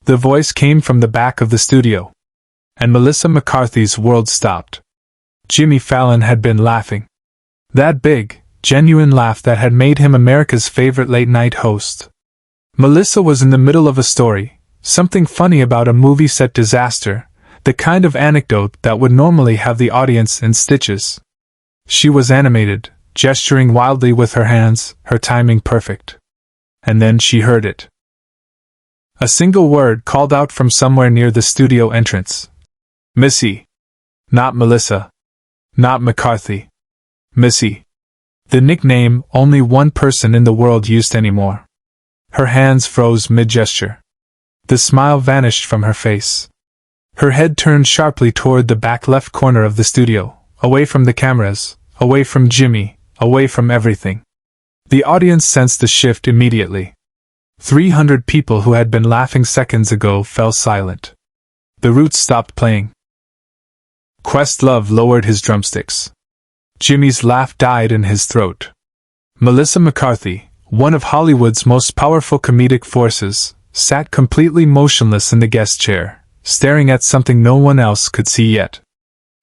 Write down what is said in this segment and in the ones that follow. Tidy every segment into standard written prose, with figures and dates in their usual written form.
The voice came from the back of the studio. And Melissa McCarthy's world stopped. Jimmy Fallon had been laughing. That big, genuine laugh that had made him America's favorite late-night host. Melissa was in the middle of a story, something funny about a movie-set disaster, the kind of anecdote that would normally have the audience in stitches. She was animated, gesturing wildly with her hands, her timing perfect. And then she heard it. A single word called out from somewhere near the studio entrance. Missy. Not Melissa. Not McCarthy. Missy. The nickname only one person in the world used anymore. Her hands froze mid-gesture. The smile vanished from her face. Her head turned sharply toward the back left corner of the studio, away from the cameras, away from Jimmy, away from everything. The audience sensed the shift immediately. 300 people who had been laughing seconds ago fell silent. The Roots stopped playing. Questlove lowered his drumsticks. Jimmy's laugh died in his throat. Melissa McCarthy, one of Hollywood's most powerful comedic forces, sat completely motionless in the guest chair, staring at something no one else could see yet.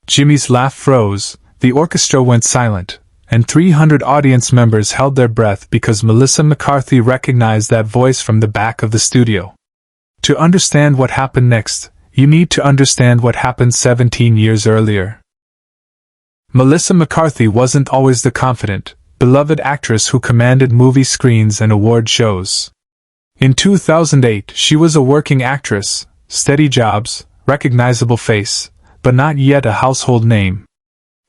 Jimmy's laugh froze, the orchestra went silent, and 300 audience members held their breath because Melissa McCarthy recognized that voice from the back of the studio. To understand what happened next, you need to understand what happened 17 years earlier. Melissa McCarthy wasn't always the confident, beloved actress who commanded movie screens and award shows. In 2008, she was a working actress, steady jobs, recognizable face, but not yet a household name.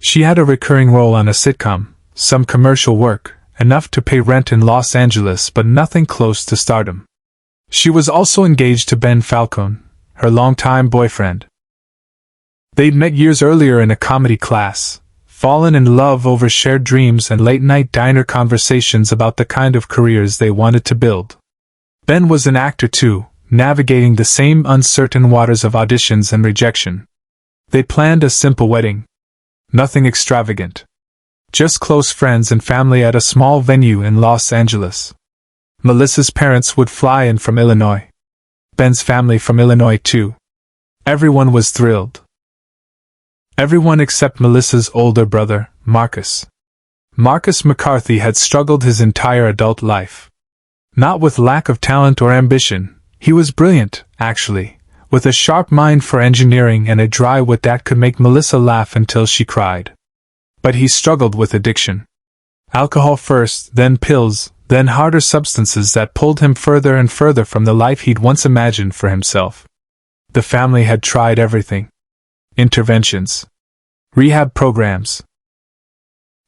She had a recurring role on a sitcom, some commercial work, enough to pay rent in Los Angeles but nothing close to stardom. She was also engaged to Ben Falcone, her longtime boyfriend. They'd met years earlier in a comedy class, fallen in love over shared dreams and late-night diner conversations about the kind of careers they wanted to build. Ben was an actor too, navigating the same uncertain waters of auditions and rejection. They planned a simple wedding. Nothing extravagant. Just close friends and family at a small venue in Los Angeles. Melissa's parents would fly in from Illinois. Ben's family from Illinois too. Everyone was thrilled. Everyone except Melissa's older brother, Marcus. Marcus McCarthy had struggled his entire adult life. Not with lack of talent or ambition, he was brilliant, actually, with a sharp mind for engineering and a dry wit that could make Melissa laugh until she cried. But he struggled with addiction. Alcohol first, then pills, then harder substances that pulled him further and further from the life he'd once imagined for himself. The family had tried everything. Interventions. Rehab programs.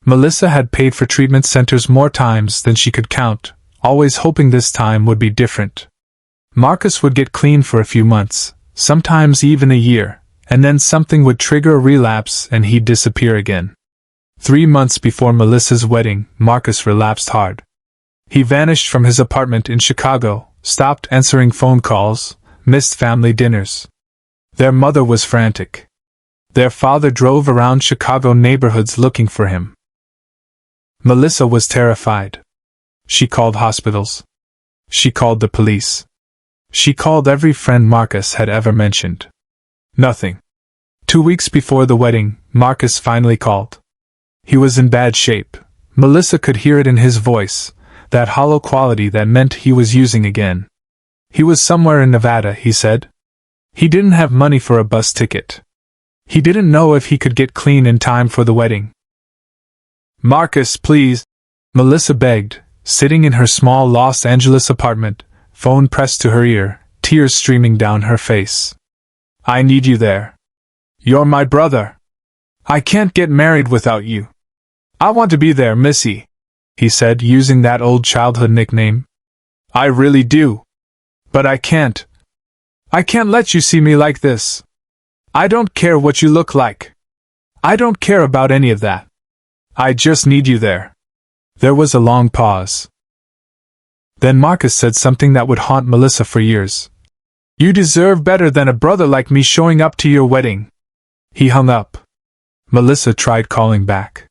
Melissa had paid for treatment centers more times than she could count, always hoping this time would be different. Marcus would get clean for a few months, sometimes even a year, and then something would trigger a relapse and he'd disappear again. 3 months before Melissa's wedding, Marcus relapsed hard. He vanished from his apartment in Chicago, stopped answering phone calls, missed family dinners. Their mother was frantic. Their father drove around Chicago neighborhoods looking for him. Melissa was terrified. She called hospitals. She called the police. She called every friend Marcus had ever mentioned. Nothing. 2 weeks before the wedding, Marcus finally called. He was in bad shape. Melissa could hear it in his voice, that hollow quality that meant he was using again. He was somewhere in Nevada, he said. He didn't have money for a bus ticket. He didn't know if he could get clean in time for the wedding. Marcus, please, Melissa begged, sitting in her small Los Angeles apartment, phone pressed to her ear, tears streaming down her face. I need you there. You're my brother. I can't get married without you. I want to be there, Missy, he said, using that old childhood nickname. I really do. But I can't. I can't let you see me like this. I don't care what you look like. I don't care about any of that. I just need you there. There was a long pause. Then Marcus said something that would haunt Melissa for years. You deserve better than a brother like me showing up to your wedding. He hung up. Melissa tried calling back.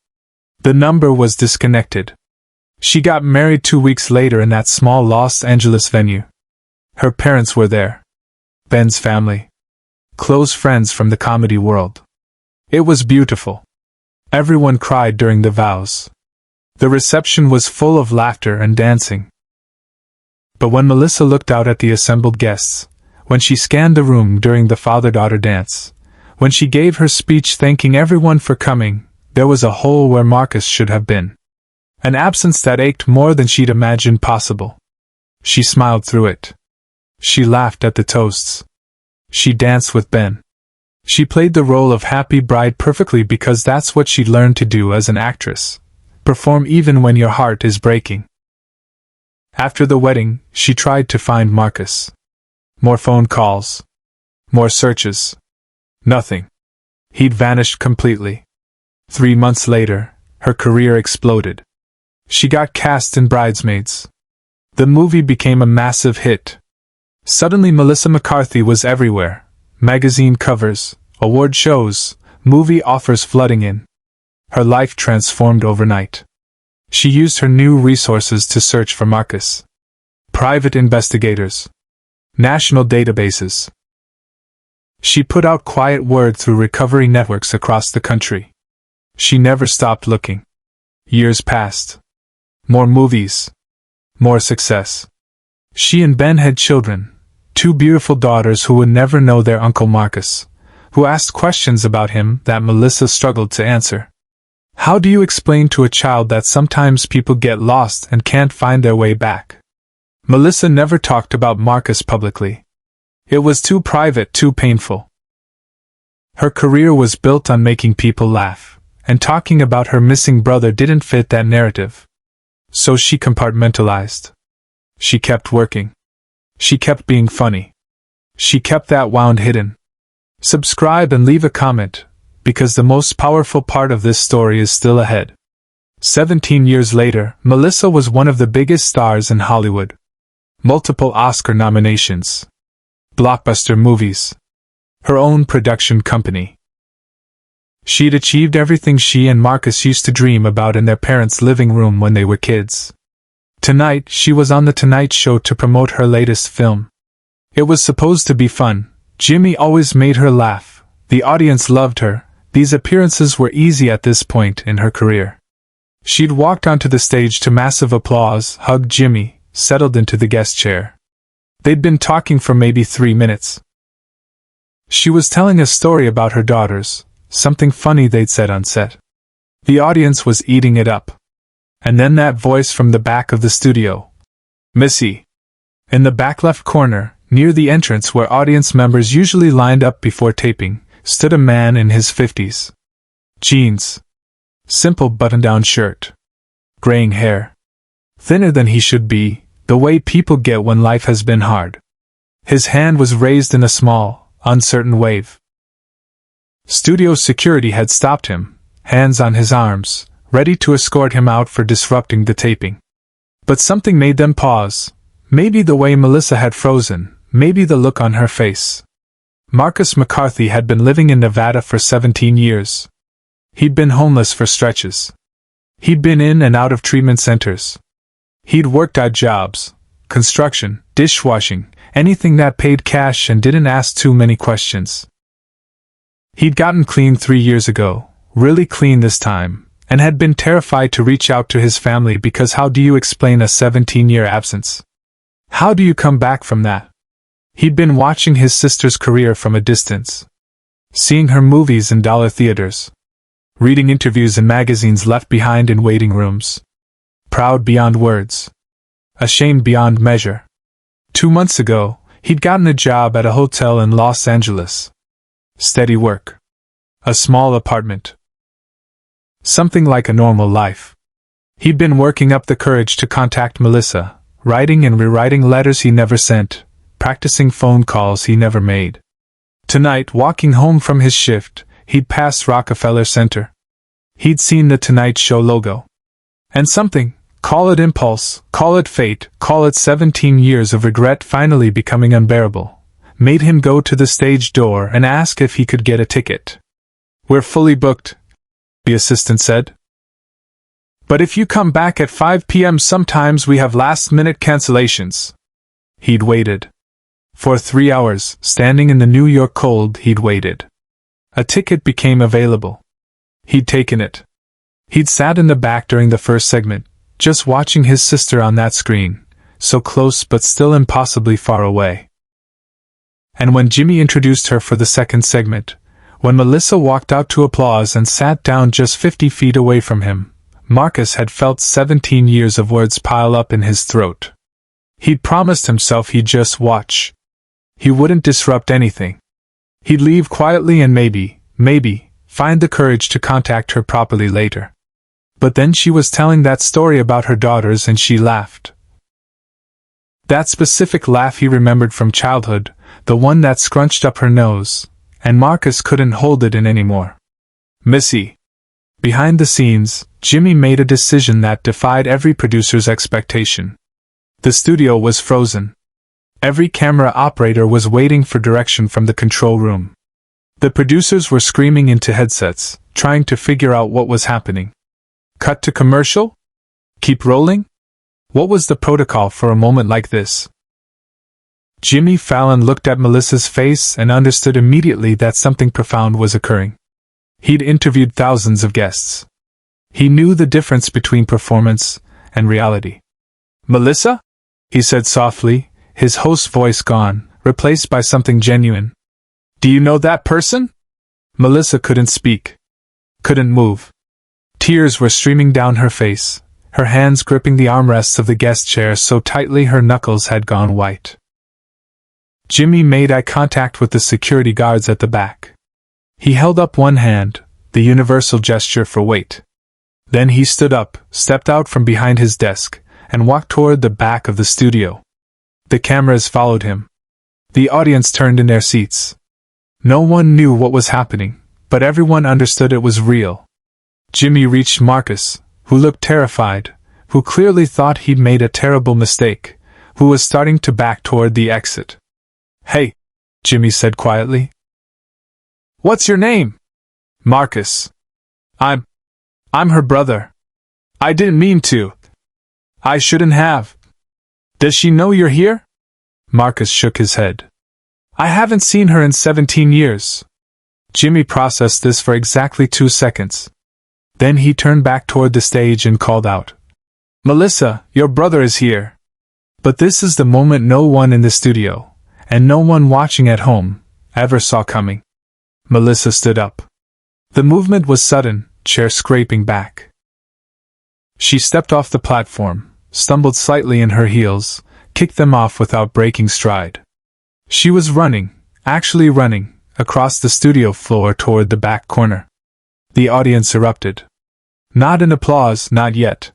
The number was disconnected. She got married 2 weeks later in that small Los Angeles venue. Her parents were there. Ben's family. Close friends from the comedy world. It was beautiful. Everyone cried during the vows. The reception was full of laughter and dancing. But when Melissa looked out at the assembled guests, when she scanned the room during the father-daughter dance, when she gave her speech thanking everyone for coming, there was a hole where Marcus should have been. An absence that ached more than she'd imagined possible. She smiled through it. She laughed at the toasts. She danced with Ben. She played the role of happy bride perfectly because that's what she'd learned to do as an actress. Perform even when your heart is breaking. After the wedding, she tried to find Marcus. More phone calls. More searches. Nothing. He'd vanished completely. 3 months later, her career exploded. She got cast in Bridesmaids. The movie became a massive hit. Suddenly Melissa McCarthy was everywhere. Magazine covers, award shows, movie offers flooding in. Her life transformed overnight. She used her new resources to search for Marcus. Private investigators. National databases. She put out quiet word through recovery networks across the country. She never stopped looking. Years passed. More movies. More success. She and Ben had children. 2 beautiful daughters who would never know their Uncle Marcus, who asked questions about him that Melissa struggled to answer. How do you explain to a child that sometimes people get lost and can't find their way back? Melissa never talked about Marcus publicly. It was too private, too painful. Her career was built on making people laugh, and talking about her missing brother didn't fit that narrative. So she compartmentalized. She kept working. She kept being funny. She kept that wound hidden. Subscribe and leave a comment, because the most powerful part of this story is still ahead. 17 years later, Melissa was one of the biggest stars in Hollywood. Multiple Oscar nominations. Blockbuster movies. Her own production company. She'd achieved everything she and Marcus used to dream about in their parents' living room when they were kids. Tonight, she was on The Tonight Show to promote her latest film. It was supposed to be fun. Jimmy always made her laugh. The audience loved her. These appearances were easy at this point in her career. She'd walked onto the stage to massive applause, hugged Jimmy, settled into the guest chair. They'd been talking for maybe 3 minutes. She was telling a story about her daughters, something funny they'd said on set. The audience was eating it up. And then that voice from the back of the studio. Missy. In the back left corner, near the entrance where audience members usually lined up before taping, stood a man in his 50s. Jeans. Simple button-down shirt. Graying hair. Thinner than he should be, the way people get when life has been hard. His hand was raised in a small, uncertain wave. Studio security had stopped him, hands on his arms, ready to escort him out for disrupting the taping. But something made them pause. Maybe the way Melissa had frozen, maybe the look on her face. Marcus McCarthy had been living in Nevada for 17 years. He'd been homeless for stretches. He'd been in and out of treatment centers. He'd worked odd jobs, construction, dishwashing, anything that paid cash and didn't ask too many questions. He'd gotten clean 3 years ago, really clean this time, and had been terrified to reach out to his family because how do you explain a 17-year absence? How do you come back from that? He'd been watching his sister's career from a distance. Seeing her movies in dollar theaters. Reading interviews in magazines left behind in waiting rooms. Proud beyond words. Ashamed beyond measure. 2 months ago, he'd gotten a job at a hotel in Los Angeles. Steady work. A small apartment. Something like a normal life. He'd been working up the courage to contact Melissa, writing and rewriting letters he never sent, practicing phone calls he never made. Tonight, walking home from his shift, he'd passed Rockefeller Center. He'd seen the Tonight Show logo. And something, call it impulse, call it fate, call it 17 years of regret finally becoming unbearable, made him go to the stage door and ask if he could get a ticket. "We're fully booked," the assistant said. "But if you come back at 5 p.m. sometimes we have last-minute cancellations." He'd waited. For 3 hours, standing in the New York cold, he'd waited. A ticket became available. He'd taken it. He'd sat in the back during the first segment, just watching his sister on that screen, so close but still impossibly far away. And when Jimmy introduced her for the second segment, when Melissa walked out to applause and sat down just 50 feet away from him, Marcus had felt 17 years of words pile up in his throat. He'd promised himself he'd just watch. He wouldn't disrupt anything. He'd leave quietly and maybe, find the courage to contact her properly later. But then she was telling that story about her daughters and she laughed. That specific laugh he remembered from childhood, the one that scrunched up her nose, and Marcus couldn't hold it in anymore. Missy. Behind the scenes, Jimmy made a decision that defied every producer's expectation. The studio was frozen. Every camera operator was waiting for direction from the control room. The producers were screaming into headsets, trying to figure out what was happening. Cut to commercial? Keep rolling? What was the protocol for a moment like this? Jimmy Fallon looked at Melissa's face and understood immediately that something profound was occurring. He'd interviewed thousands of guests. He knew the difference between performance and reality. "Melissa?" he said softly, his host's voice gone, replaced by something genuine. "Do you know that person?" Melissa couldn't speak. Couldn't move. Tears were streaming down her face, her hands gripping the armrests of the guest chair so tightly her knuckles had gone white. Jimmy made eye contact with the security guards at the back. He held up one hand, the universal gesture for wait. Then he stood up, stepped out from behind his desk, and walked toward the back of the studio. The cameras followed him. The audience turned in their seats. No one knew what was happening, but everyone understood it was real. Jimmy reached Marcus, who looked terrified, who clearly thought he'd made a terrible mistake, who was starting to back toward the exit. "Hey," Jimmy said quietly. "What's your name?" "Marcus. I'm her brother. I didn't mean to. I shouldn't have. Does she know you're here?" Marcus shook his head. "I haven't seen her in 17 years. Jimmy processed this for exactly 2 seconds. Then he turned back toward the stage and called out, "Melissa, your brother is here." But this is the moment no one in the studio, and no one watching at home, ever saw coming. Melissa stood up. The movement was sudden, chair scraping back. She stepped off the platform, stumbled slightly in her heels, kicked them off without breaking stride. She was running, actually running, across the studio floor toward the back corner. The audience erupted. Not in applause, not yet.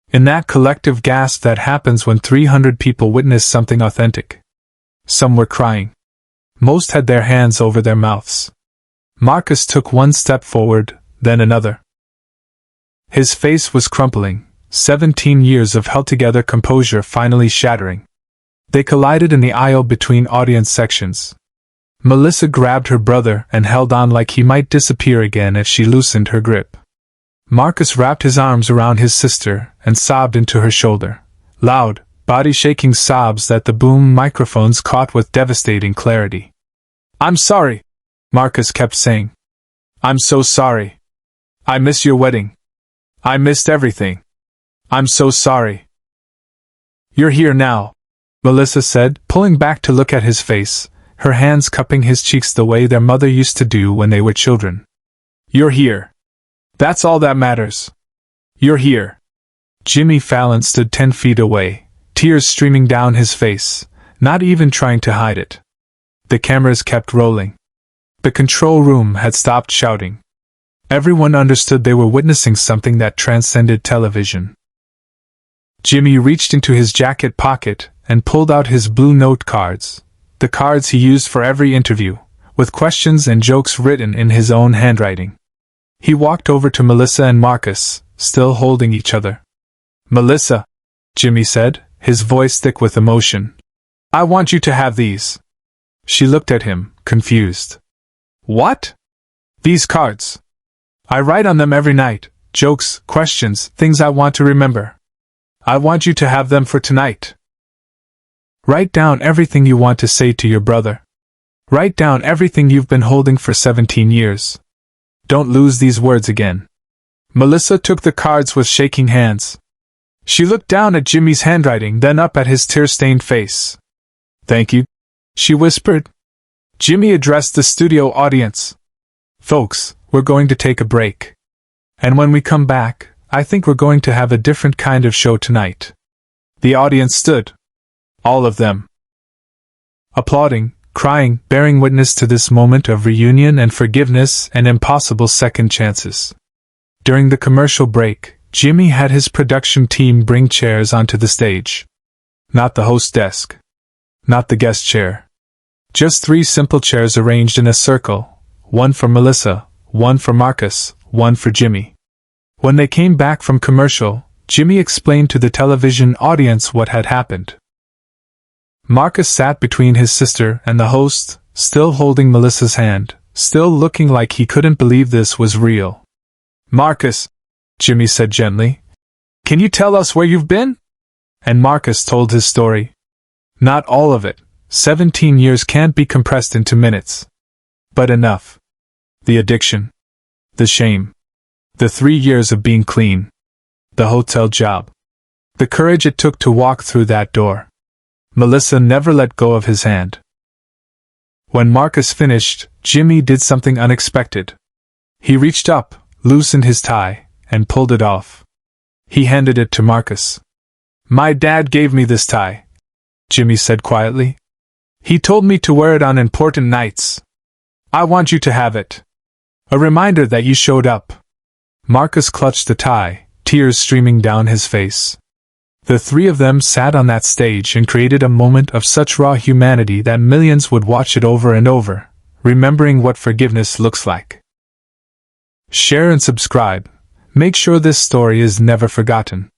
In that collective gasp that happens when 300 people witness something authentic. Some were crying. Most had their hands over their mouths. Marcus took one step forward, then another. His face was crumpling, 17 years of held-together composure finally shattering. They collided in the aisle between audience sections. Melissa grabbed her brother and held on like he might disappear again if she loosened her grip. Marcus wrapped his arms around his sister and sobbed into her shoulder. Loud, body-shaking sobs that the boom microphones caught with devastating clarity. "I'm sorry," Marcus kept saying. "I'm so sorry. I miss your wedding. I missed everything. I'm so sorry." "You're here now," Melissa said, pulling back to look at his face, her hands cupping his cheeks the way their mother used to do when they were children. "You're here. That's all that matters. You're here." Jimmy Fallon stood 10 feet away, tears streaming down his face, not even trying to hide it. The cameras kept rolling. The control room had stopped shouting. Everyone understood they were witnessing something that transcended television. Jimmy reached into his jacket pocket and pulled out his blue note cards, the cards he used for every interview, with questions and jokes written in his own handwriting. He walked over to Melissa and Marcus, still holding each other. "Melissa," Jimmy said, his voice thick with emotion, "I want you to have these." She looked at him, confused. "What?" "These cards. I write on them every night, jokes, questions, things I want to remember. I want you to have them for tonight." Write down everything you want to say to your brother. Write down everything you've been holding for 17 years. Don't lose these words again. Melissa took the cards with shaking hands. She looked down at Jimmy's handwriting, then up at his tear-stained face. Thank you, she whispered. Jimmy addressed the studio audience. Folks, we're going to take a break. And when we come back, I think we're going to have a different kind of show tonight. The audience stood. All of them. Applauding, crying, bearing witness to this moment of reunion and forgiveness and impossible second chances. During the commercial break, Jimmy had his production team bring chairs onto the stage. Not the host desk. Not the guest chair. Just 3 simple chairs arranged in a circle, one for Melissa, one for Marcus, one for Jimmy. When they came back from commercial, Jimmy explained to the television audience what had happened. Marcus sat between his sister and the host, still holding Melissa's hand, still looking like he couldn't believe this was real. Marcus, Jimmy said gently, can you tell us where you've been? And Marcus told his story. Not all of it. 17 years can't be compressed into minutes. But enough. The addiction. The shame. The 3 years of being clean. The hotel job. The courage it took to walk through that door. Melissa never let go of his hand. When Marcus finished, Jimmy did something unexpected. He reached up, loosened his tie, and pulled it off. He handed it to Marcus. My dad gave me this tie, Jimmy said quietly. He told me to wear it on important nights. I want you to have it. A reminder that you showed up. Marcus clutched the tie, tears streaming down his face. The 3 of them sat on that stage and created a moment of such raw humanity that millions would watch it over and over, remembering what forgiveness looks like. Share and subscribe. Make sure this story is never forgotten.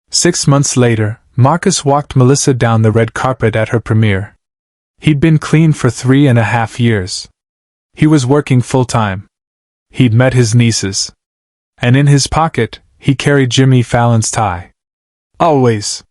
6 months later, Marcus walked Melissa down the red carpet at her premiere. He'd been clean for 3.5 years. He was working full-time. He'd met his nieces. And in his pocket, he carried Jimmy Fallon's tie. Always.